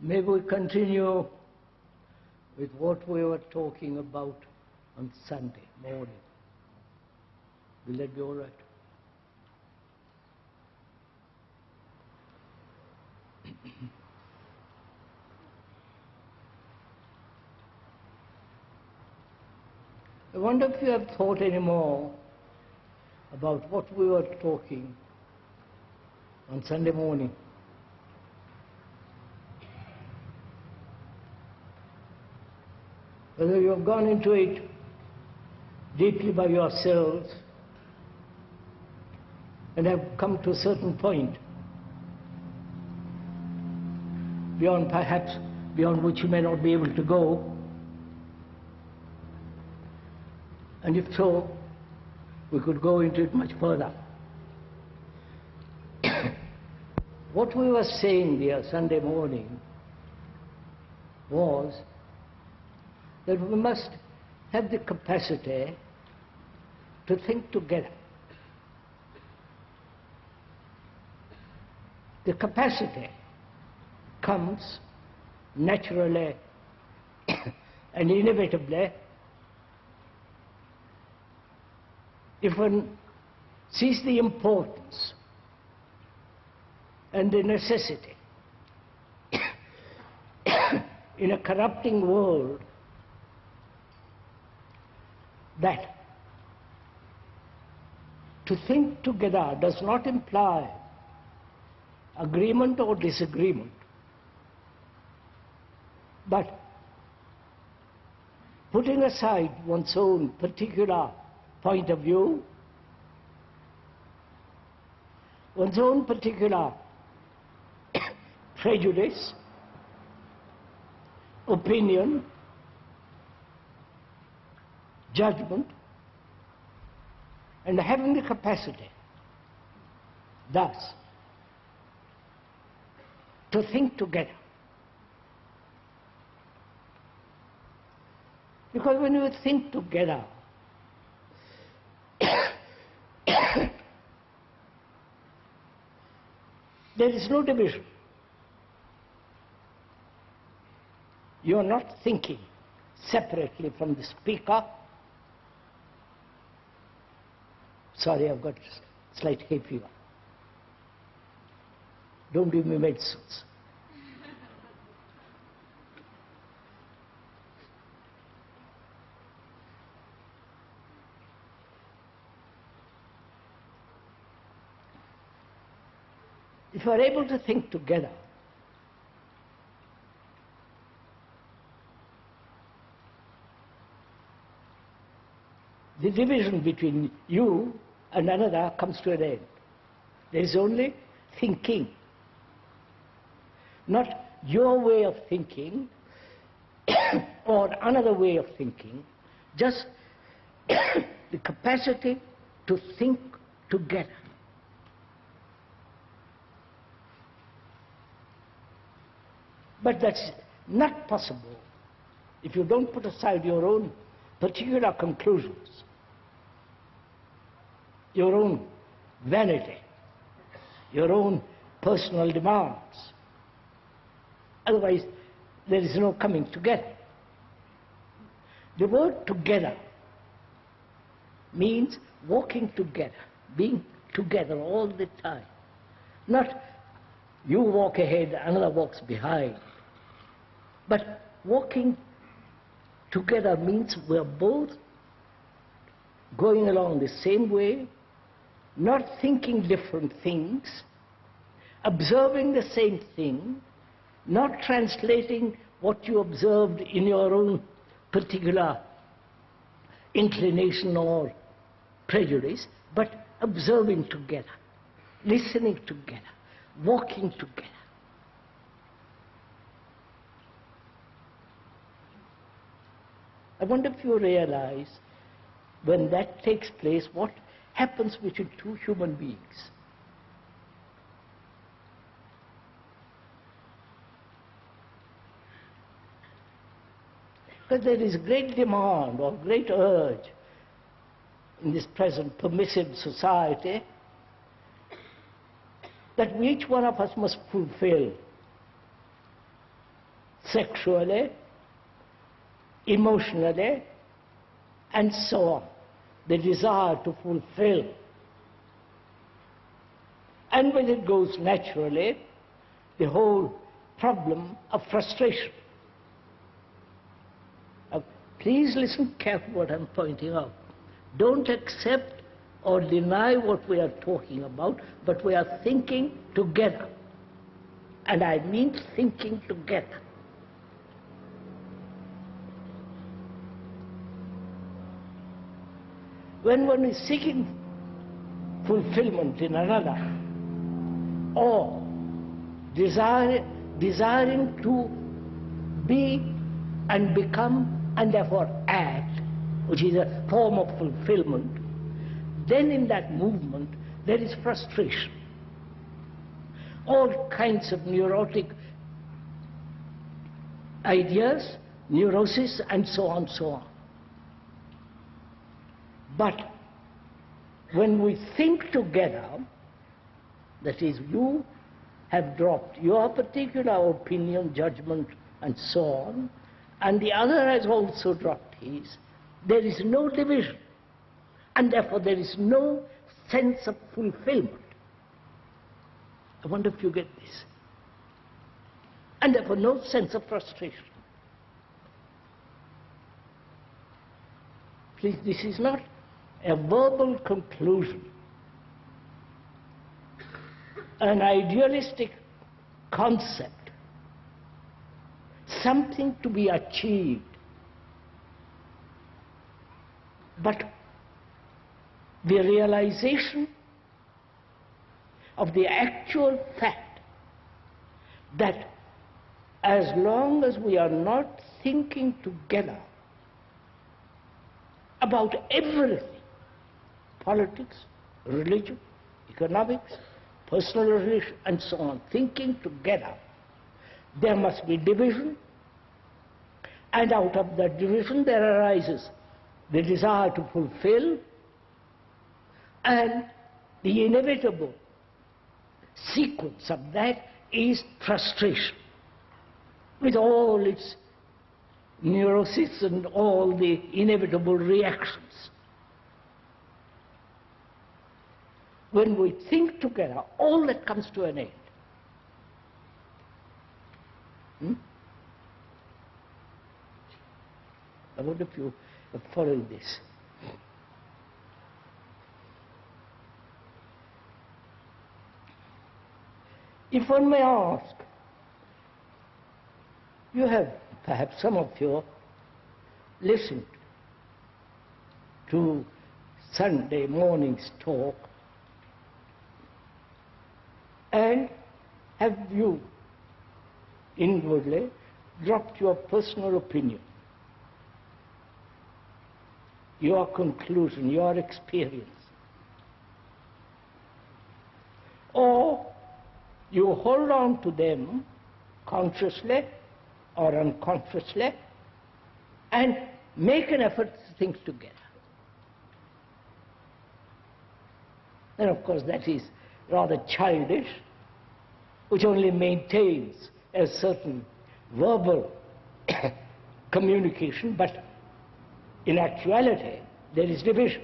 May we continue with what we were talking about on Sunday morning. Will that be all right? I wonder if you have thought any more about what we were talking on Sunday morning. Whether you have gone into it deeply by yourselves and have come to a certain point beyond which you may not be able to go, and if so, we could go into it much further. What we were saying there Sunday morning was that we must have the capacity to think together. The capacity comes naturally and inevitably if one sees the importance and the necessity in a corrupting world that to think together does not imply agreement or disagreement, but putting aside one's own particular point of view, one's own particular prejudice, opinion, judgment, and having the capacity thus to think together. Because when you think together, there is no division. You are not thinking separately from the speaker. Sorry, I've got slight hay fever. Don't give me medicines. If you are able to think together, the division between you and another comes to an end. There is only thinking. Not your way of thinking or another way of thinking, just the capacity to think together. But that's not possible if you don't put aside your own particular conclusions, your own vanity, your own personal demands. Otherwise, there is no coming together. The word together means walking together, being together all the time. Not you walk ahead, another walks behind. But walking together means we're both going along the same way, not thinking different things, observing the same thing, not translating what you observed in your own particular inclination or prejudice, but observing together, listening together, walking together. I wonder if you realize when that takes place, what happens between two human beings. Because there is great demand or great urge in this present permissive society that each one of us must fulfill sexually, emotionally, and so on. The desire to fulfill. And when it goes naturally, the whole problem of frustration. Now, please listen carefully what I'm pointing out. Don't accept or deny what we are talking about, but we are thinking together. And I mean thinking together. When one is seeking fulfillment in another, or desiring to be and become and therefore act, which is a form of fulfillment, then in that movement there is frustration. All kinds of neurotic ideas, neurosis, and so on, so on. But when we think together, that is, you have dropped your particular opinion, judgment, and so on, and the other has also dropped his, there is no division, and therefore there is no sense of fulfillment. I wonder if you get this. And therefore no sense of frustration. Please, this is not a verbal conclusion, an idealistic concept, something to be achieved, but the realization of the actual fact that as long as we are not thinking together about everything, politics, religion, economics, personal relation, and so on, thinking together, there must be division, and out of that division there arises the desire to fulfill, and the inevitable sequence of that is frustration, with all its neurosis and all the inevitable reactions. When we think together, all that comes to an end. I wonder if you are following this. If one may ask, you have, perhaps some of you, listened to Sunday morning's talk, and have you inwardly dropped your personal opinion, your conclusion, your experience? Or you hold on to them consciously or unconsciously and make an effort to think together. And of course that is rather childish, which only maintains a certain verbal communication, but in actuality there is division.